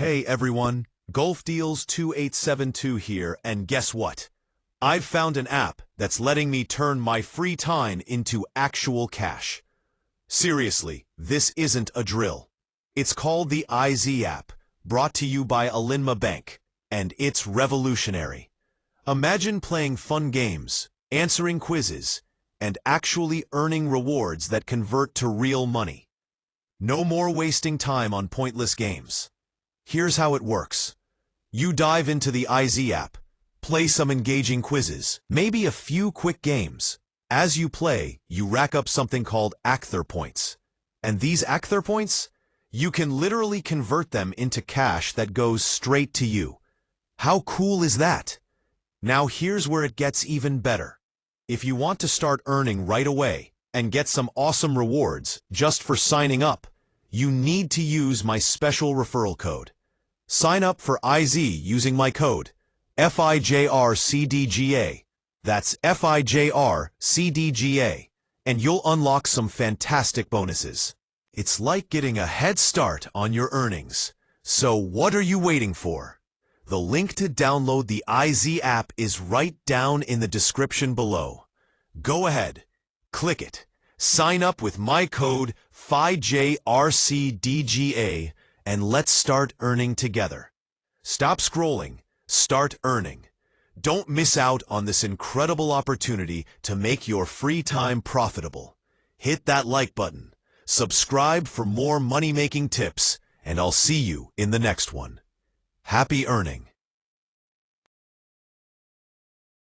Hey everyone, Golf Deals 2872 here, and guess what? I've found an app that's letting me turn my free time into actual cash. Seriously, this isn't a drill. It's called the IZ app, brought to you by Alinma Bank, and it's revolutionary. Imagine playing fun games, answering quizzes, and actually earning rewards that convert to real money. No more wasting time on pointless games. Here's how it works. You dive into the IZ app, play some engaging quizzes, maybe a few quick games. As you play, you rack up something called Akther points. And these Akther points, you can literally convert them into cash that goes straight to you. How cool is that? Now here's where it gets even better. If you want to start earning right away and get some awesome rewards just for signing up, you need to use my special referral code. Sign up for IZ using my code, FIJRCDGA. That's FIJRCDGA, and you'll unlock some fantastic bonuses. It's like getting a head start on your earnings. So what are you waiting for? The link to download the IZ app is right down in the description below. Go ahead, click it, sign up with my code FIJRCDGA, and let's start earning together. Stop scrolling, start earning. Don't miss out on this incredible opportunity to make your free time profitable. Hit that like button, subscribe for more money-making tips, and I'll see you in the next one. Happy earning!